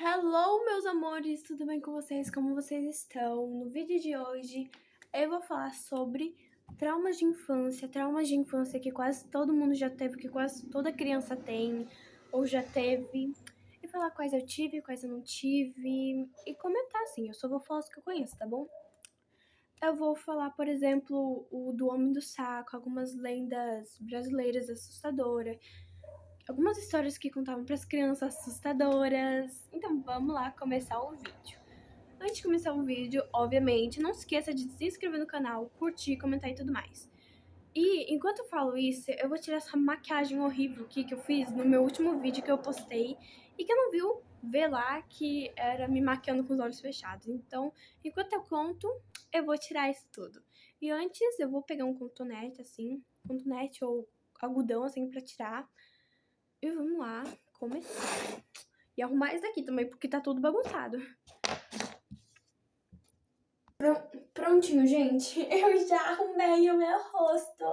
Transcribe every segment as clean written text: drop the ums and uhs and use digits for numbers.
Hello, meus amores, tudo bem com vocês? Como vocês estão? No vídeo de hoje eu vou falar sobre traumas de infância que quase todo mundo já teve, que quase toda criança tem ou já teve, e falar quais eu tive, quais eu não tive, e comentar assim, eu só vou falar os que eu conheço, tá bom? Eu vou falar, por exemplo, o do Homem do Saco, algumas lendas brasileiras assustadoras, algumas histórias que contavam para as crianças assustadoras. Então vamos lá começar o vídeo. Antes de começar o vídeo, obviamente, não se esqueça de se inscrever no canal, curtir, comentar e tudo mais. E enquanto eu falo isso, eu vou tirar essa maquiagem horrível aqui que eu fiz no meu último vídeo que eu postei e que eu não viu, vê lá que era me maquiando com os olhos fechados. Então, enquanto eu conto, eu vou tirar isso tudo. E antes eu vou pegar um cotonete assim, cotonete ou algodão assim pra tirar. E vamos lá começar. E arrumar isso daqui também, porque tá tudo bagunçado. Prontinho, gente. Eu já arrumei o meu rosto.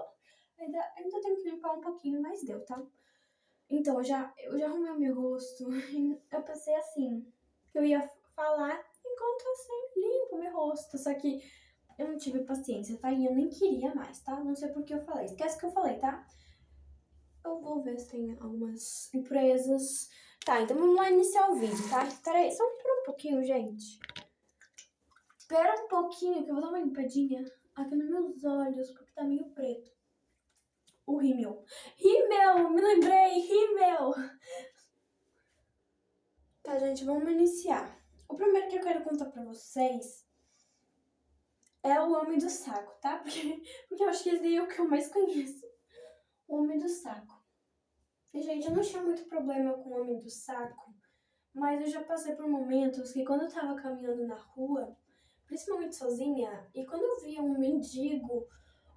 Ainda tenho que limpar um pouquinho, mas deu, tá? Então, eu já arrumei o meu rosto. Eu pensei assim, que eu ia falar enquanto assim, limpo o meu rosto. Só que eu não tive paciência, tá? E eu nem queria mais, tá? Não sei por que eu falei. Esquece que eu falei, tá? Eu vou ver se tem algumas empresas. Tá, então vamos lá iniciar o vídeo, tá? Espera aí, só um pouquinho, gente. Espera um pouquinho que eu vou dar uma limpadinha aqui nos meus olhos, porque tá meio preto. O rímel. Rímel! Me lembrei! Rímel! Tá, gente, vamos iniciar. O primeiro que eu quero contar pra vocês é o Homem do Saco, tá? Porque eu acho que esse é o que eu mais conheço. O Homem do Saco. E, gente, eu não tinha muito problema com o Homem do Saco, mas eu já passei por momentos que quando eu tava caminhando na rua, principalmente sozinha, e quando eu via um mendigo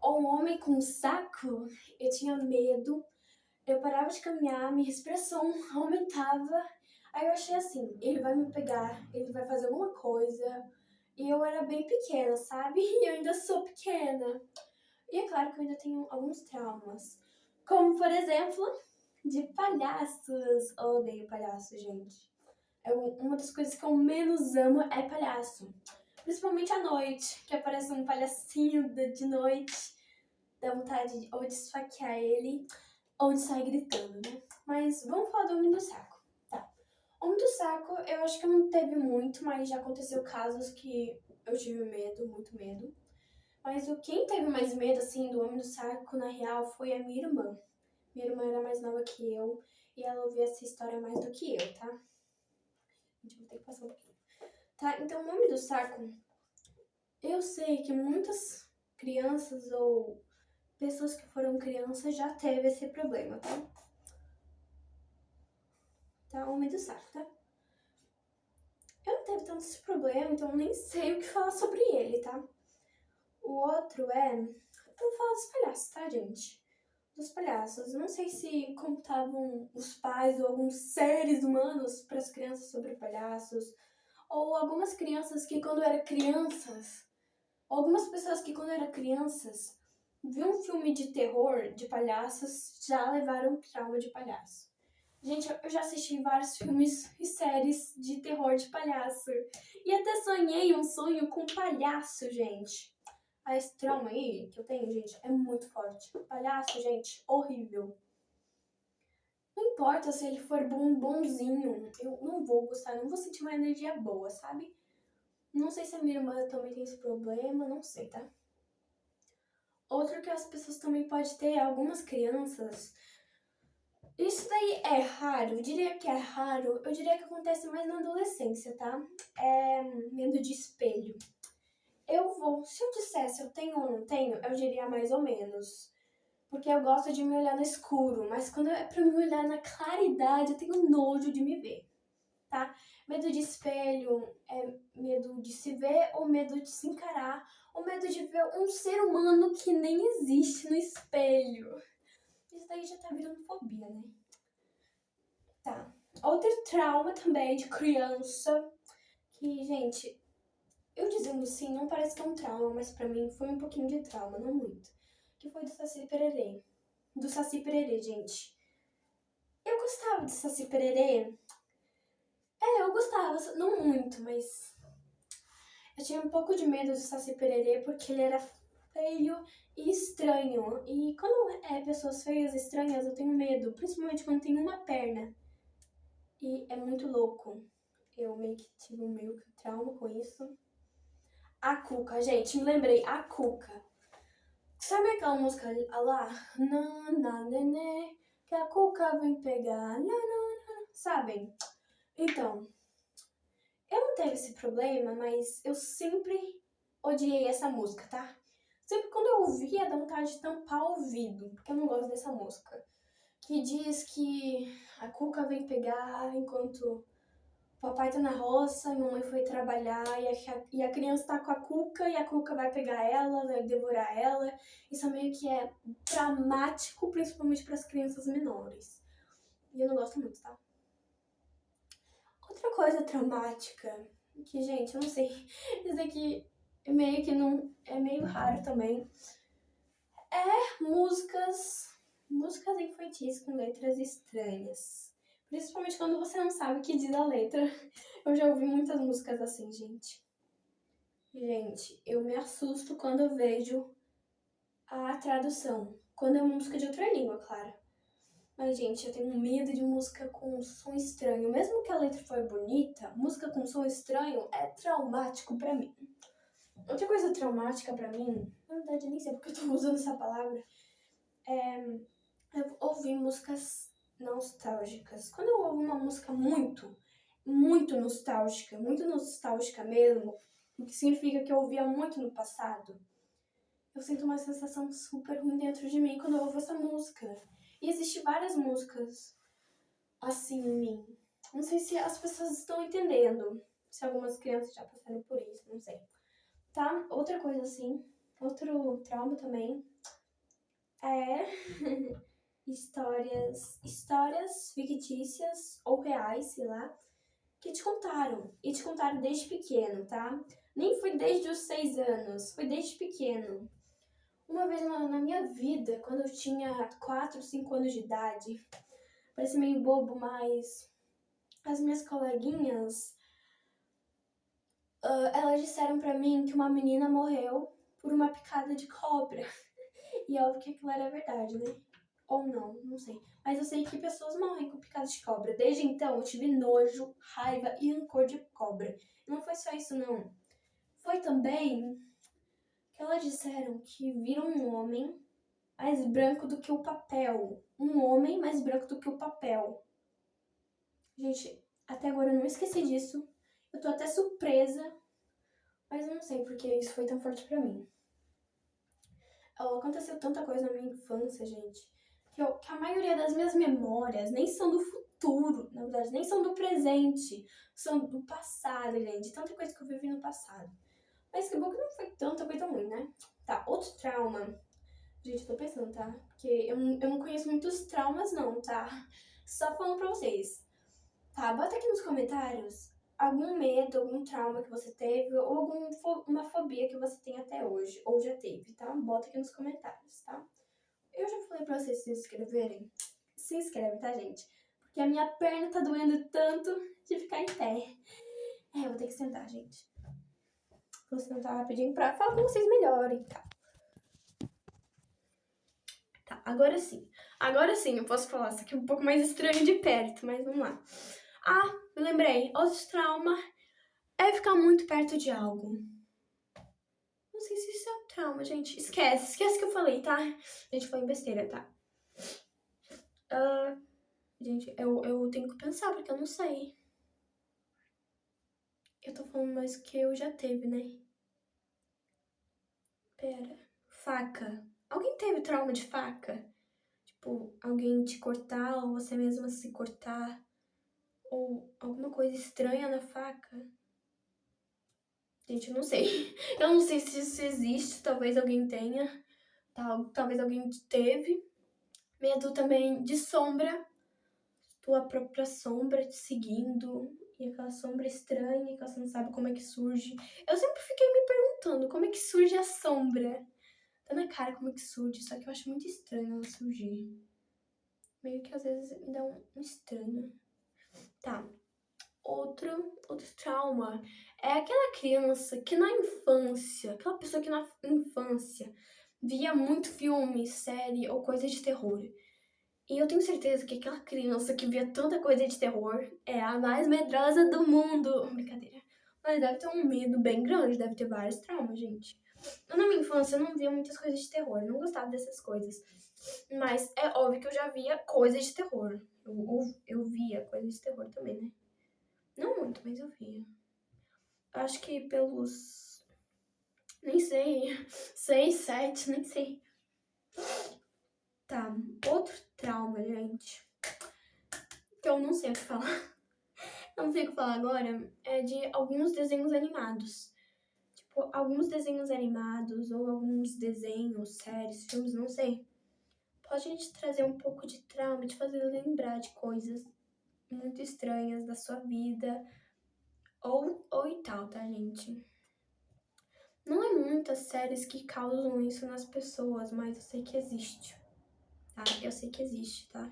ou um homem com um saco, eu tinha medo, eu parava de caminhar, minha expressão aumentava, aí eu achei assim, ele vai me pegar, ele vai fazer alguma coisa, e eu era bem pequena, sabe? E eu ainda sou pequena. E é claro que eu ainda tenho alguns traumas, como por exemplo, de palhaços. Eu odeio palhaço, gente. Uma das coisas que eu menos amo é palhaço. Principalmente à noite, que aparece um palhacinho de noite. Dá vontade ou de esfaquear ele, ou de sair gritando, né? Mas vamos falar do Homem do Saco. Tá. Homem do Saco, eu acho que não teve muito, mas já aconteceu casos que eu tive medo, muito medo. Mas quem teve mais medo, assim, do Homem do Saco, na real, foi a minha irmã. Minha irmã era mais nova que eu, e ela ouvia essa história mais do que eu, tá? Gente, vou ter que passar um pouquinho. Tá, então o Homem do Saco, eu sei que muitas crianças ou pessoas que foram crianças já teve esse problema, tá? Tá, o Homem do Saco, tá? Eu não teve tanto esse problema, então nem sei o que falar sobre ele, tá? O outro é... Eu vou falar dos palhaços, tá, gente? Dos palhaços. Eu não sei se contavam os pais ou alguns seres humanos para as crianças sobre palhaços, ou algumas crianças que quando eram crianças, ou algumas pessoas que quando eram crianças viam um filme de terror de palhaços, já levaram trauma de palhaço. Gente, eu já assisti vários filmes e séries de terror de palhaço. E até sonhei um sonho com palhaço, gente. Esse trauma aí que eu tenho, gente, é muito forte. Palhaço, gente, horrível. Não importa se ele for bonzinho, eu não vou gostar, não vou sentir uma energia boa, sabe? Não sei se a minha irmã também tem esse problema, não sei, tá? Outro que as pessoas também podem ter é algumas crianças. Isso daí é raro, eu diria que é raro, eu diria que acontece mais na adolescência, tá? É medo de espelho. Se eu dissesse eu tenho ou não tenho, eu diria mais ou menos. Porque eu gosto de me olhar no escuro, mas quando é pra me olhar na claridade, eu tenho nojo de me ver, tá? Medo de espelho é medo de se ver ou medo de se encarar, ou medo de ver um ser humano que nem existe no espelho. Isso daí já tá virando fobia, né? Tá. Outro trauma também de criança, que, gente, eu dizendo sim, não parece que é um trauma, mas pra mim foi um pouquinho de trauma, não muito. Que foi do Saci Pererê. Do Saci Pererê, gente. Eu gostava do Saci Pererê. Eu gostava não muito, mas eu tinha um pouco de medo do Saci Pererê porque ele era feio e estranho. E quando é pessoas feias e estranhas, eu tenho medo, principalmente quando tem uma perna. E é muito louco. Eu meio que tive meio que trauma com isso. A Cuca, gente, me lembrei, a Cuca. Sabe aquela música lá? Na, nenê, que a Cuca vem pegar, sabem? Então, eu não teve esse problema, mas eu sempre odiei essa música, tá? Sempre quando eu ouvia, dá vontade de tampar o ouvido, porque eu não gosto dessa música. Que diz que a Cuca vem pegar enquanto o papai tá na roça, e mamãe foi trabalhar, e a criança tá com a Cuca, e a Cuca vai pegar ela, vai devorar ela. Isso meio que é dramático, principalmente para as crianças menores. E eu não gosto muito, tá? Outra coisa traumática, que, gente, eu não sei, isso aqui meio que não é meio raro também, é músicas infantis com letras estranhas. Principalmente quando você não sabe o que diz a letra. Eu já ouvi muitas músicas assim, gente. Gente, eu me assusto quando eu vejo a tradução. Quando é uma música de outra língua, claro. Mas, gente, eu tenho medo de música com som estranho. Mesmo que a letra for bonita, música com som estranho é traumático pra mim. Outra coisa traumática pra mim, na verdade eu nem sei porque eu tô usando essa palavra, é eu ouvir músicas nostálgicas. Quando eu ouvo uma música muito nostálgica mesmo, o que significa que eu ouvia muito no passado, eu sinto uma sensação super ruim dentro de mim quando eu ouvo essa música. E existem várias músicas assim em mim. Não sei se as pessoas estão entendendo, se algumas crianças já passaram por isso, não sei. Tá? Outra coisa assim, outro trauma também é histórias fictícias ou reais, sei lá, que te contaram. E te contaram desde pequeno, tá? Nem foi desde os 6 anos, foi desde pequeno. Uma vez na minha vida, quando eu tinha 4, 5 anos de idade, parece meio bobo, mas as minhas coleguinhas, elas disseram pra mim que uma menina morreu por uma picada de cobra. E óbvio que aquilo era verdade, né? Ou não sei. Mas eu sei que pessoas morrem com picada de cobra. Desde então eu tive nojo, raiva e rancor de cobra. E não foi só isso, não. Foi também que elas disseram que viram um homem mais branco do que o papel. Um homem mais branco do que o papel. Gente, até agora eu não esqueci disso. Eu tô até surpresa. Mas eu não sei porque isso foi tão forte pra mim. Aconteceu tanta coisa na minha infância, gente, que a maioria das minhas memórias nem são do futuro, na verdade, nem são do presente, são do passado, gente. Tanta coisa que eu vivi no passado. Mas que bom que não foi tanta coisa ruim, né? Tá, outro trauma. Gente, eu tô pensando, tá? Porque eu não conheço muitos traumas, não, tá? Só falando pra vocês. Tá, bota aqui nos comentários algum medo, algum trauma que você teve ou uma fobia que você tem até hoje, ou já teve, tá? Bota aqui nos comentários, tá? Eu já falei pra vocês se inscreverem. Se inscreve, tá, gente? Porque a minha perna tá doendo tanto de ficar em pé. Eu vou ter que sentar, gente. Vou sentar rapidinho pra falar com vocês melhorem, tá? Tá, agora sim. Agora sim, eu posso falar. Isso aqui é um pouco mais estranho de perto, mas vamos lá. Me lembrei. Outro trauma é ficar muito perto de algo. Não sei se isso é um trauma, gente. Esquece que eu falei, tá? Gente, foi em besteira, tá? Gente, eu tenho que pensar, porque eu não sei. Eu tô falando mais que eu já teve, né? Pera. Faca. Alguém teve trauma de faca? Tipo, alguém te cortar ou você mesma se cortar? Ou alguma coisa estranha na faca? Gente, eu não sei. Eu não sei se isso existe, talvez alguém tenha. Talvez alguém teve. Medo também de sombra. Tua própria sombra te seguindo. E aquela sombra estranha que você não sabe como é que surge. Eu sempre fiquei me perguntando como é que surge a sombra. Tá na cara como é que surge, só que eu acho muito estranho ela surgir. Meio que às vezes me dá um estranho. Tá. Outro outro trauma é aquela criança que na infância, aquela pessoa que na infância via muito filme, série ou coisa de terror. E eu tenho certeza que aquela criança que via tanta coisa de terror é a mais medrosa do mundo. Brincadeira. Mas deve ter um medo bem grande, deve ter vários traumas, gente. Na minha infância eu não via muitas coisas de terror, não gostava dessas coisas. Mas é óbvio que eu já via coisas de terror. Eu via coisas de terror também, né? Não muito, mas eu via. Acho que pelos... nem sei. 6, 7, nem sei. Tá, outro trauma, gente. Que eu não sei o que falar. Eu não sei o que falar agora. É de alguns desenhos animados. Tipo, alguns desenhos animados ou alguns desenhos, séries, filmes, não sei. Pode te trazer um pouco de trauma, te fazer lembrar de coisas muito estranhas da sua vida. Ou e tal, tá, gente? Não é muitas séries que causam isso nas pessoas, mas eu sei que existe. Tá? Eu sei que existe, tá?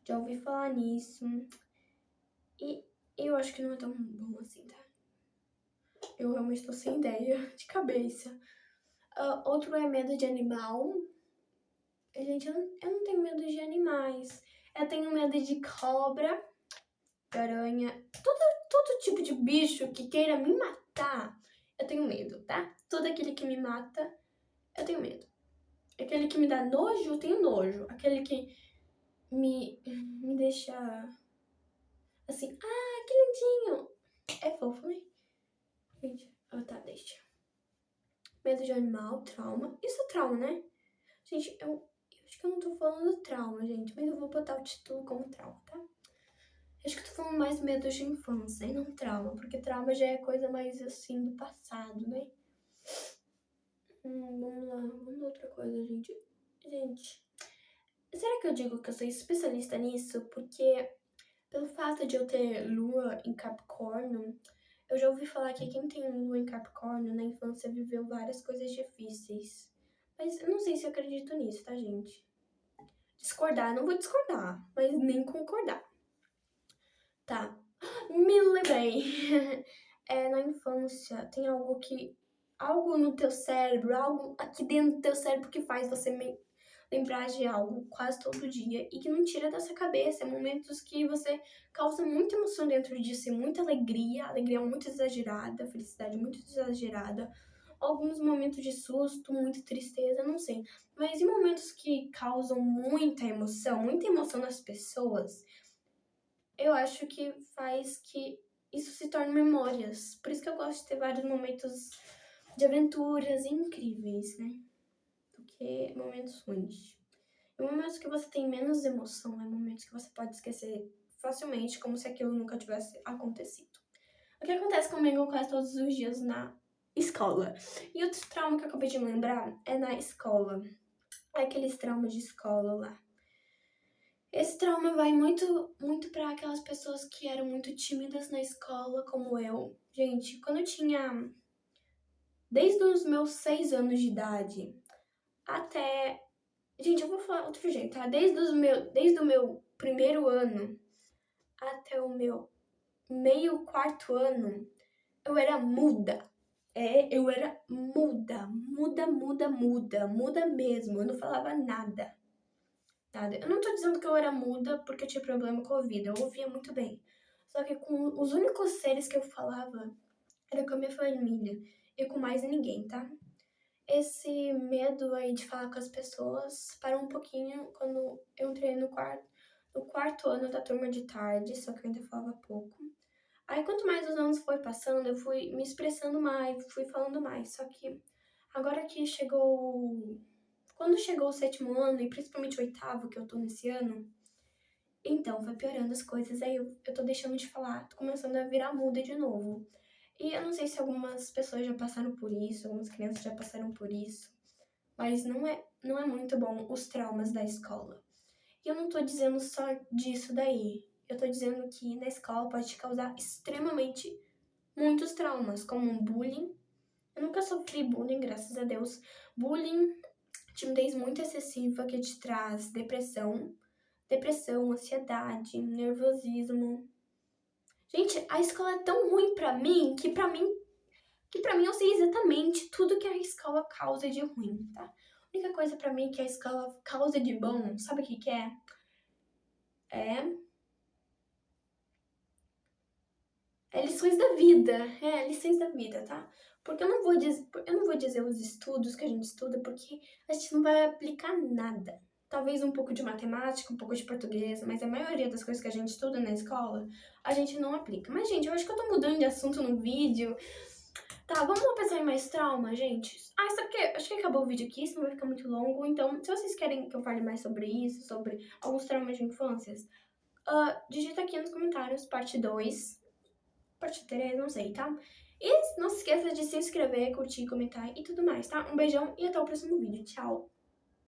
Já ouvi falar nisso. E eu acho que não é tão bom assim, tá? Eu realmente tô sem ideia de cabeça. Outro é medo de animal. Gente, eu não tenho medo de animais. Eu tenho medo de cobra, de aranha, todo tipo de bicho que queira me matar. Eu tenho medo, tá? Todo aquele que me mata, eu tenho medo. Aquele que me dá nojo, eu tenho nojo. Aquele que me deixa assim, que lindinho. É fofo, né? Gente, tá, deixa. Medo de animal, trauma. Isso é trauma, né? Gente, eu acho que eu não tô falando trauma, gente, mas eu vou botar o título como trauma, tá? Acho que eu tô falando mais medo de infância e não trauma, porque trauma já é coisa mais assim do passado, né? Vamos lá, vamos lá outra coisa, gente. Gente, será que eu digo que eu sou especialista nisso? Porque pelo fato de eu ter lua em Capricórnio, eu já ouvi falar que quem tem lua em Capricórnio na infância viveu várias coisas difíceis. Mas eu não sei se eu acredito nisso, tá, gente? Discordar, não vou discordar, mas nem concordar. Tá, me lembrei. Na infância tem algo no teu cérebro, algo aqui dentro do teu cérebro que faz você lembrar de algo quase todo dia e que não tira dessa cabeça. É momentos que você causa muita emoção dentro de si, muita alegria muito exagerada, felicidade muito exagerada, alguns momentos de susto, muita tristeza, não sei. Mas em momentos que causam muita emoção nas pessoas, eu acho que faz que isso se torne memórias. Por isso que eu gosto de ter vários momentos de aventuras incríveis, né? Do que momentos ruins. E momentos que você tem menos emoção, momentos que você pode esquecer facilmente, como se aquilo nunca tivesse acontecido. O que acontece comigo quase todos os dias na escola. E outro trauma que eu acabei de me lembrar é na escola. É aqueles traumas de escola lá. Esse trauma vai muito para aquelas pessoas que eram muito tímidas na escola, como eu. Gente, quando eu tinha... Desde os meus 6 anos de idade até... Gente, eu vou falar outro jeito, tá? Desde o meu primeiro ano até o meu quarto ano, eu era muda. Eu era muda mesmo. Eu não falava nada. Eu não tô dizendo que eu era muda porque eu tinha problema com a vida, eu ouvia muito bem. Só que com os únicos seres que eu falava era com a minha família e com mais ninguém, tá? Esse medo aí de falar com as pessoas parou um pouquinho quando eu entrei no quarto ano da turma de tarde, só que eu ainda falava pouco. Aí quanto mais os anos foi passando, eu fui me expressando mais, fui falando mais. Só que agora que quando chegou o 7º ano, e principalmente o 8º, que eu tô nesse ano, então foi piorando as coisas, aí eu tô deixando de falar, tô começando a virar muda de novo. E eu não sei se algumas pessoas já passaram por isso, algumas crianças já passaram por isso, mas não é muito bom os traumas da escola. E eu não tô dizendo só disso daí, eu tô dizendo que na escola pode te causar extremamente muitos traumas, como um bullying. Eu nunca sofri bullying, graças a Deus. Bullying, timidez muito excessiva que te traz depressão, ansiedade, nervosismo. Gente, a escola é tão ruim pra mim que pra mim eu sei exatamente tudo que a escola causa de ruim, tá? A única coisa pra mim que a escola causa de bom, sabe o que que é? É lições da vida. É, lições da vida, tá? Porque eu não vou dizer os estudos que a gente estuda, porque a gente não vai aplicar nada. Talvez um pouco de matemática, um pouco de português, mas a maioria das coisas que a gente estuda na escola, a gente não aplica. Mas, gente, eu acho que eu tô mudando de assunto no vídeo. Tá, vamos lá pensar em mais trauma, gente. Ah, sabe o quê? Acho que acabou o vídeo aqui, senão vai ficar muito longo. Então, se vocês querem que eu fale mais sobre isso, sobre alguns traumas de infâncias, digita aqui nos comentários, parte 2. Parte 3, não sei, tá? E não se esqueça de se inscrever, curtir, comentar e tudo mais, tá? Um beijão e até o próximo vídeo. Tchau!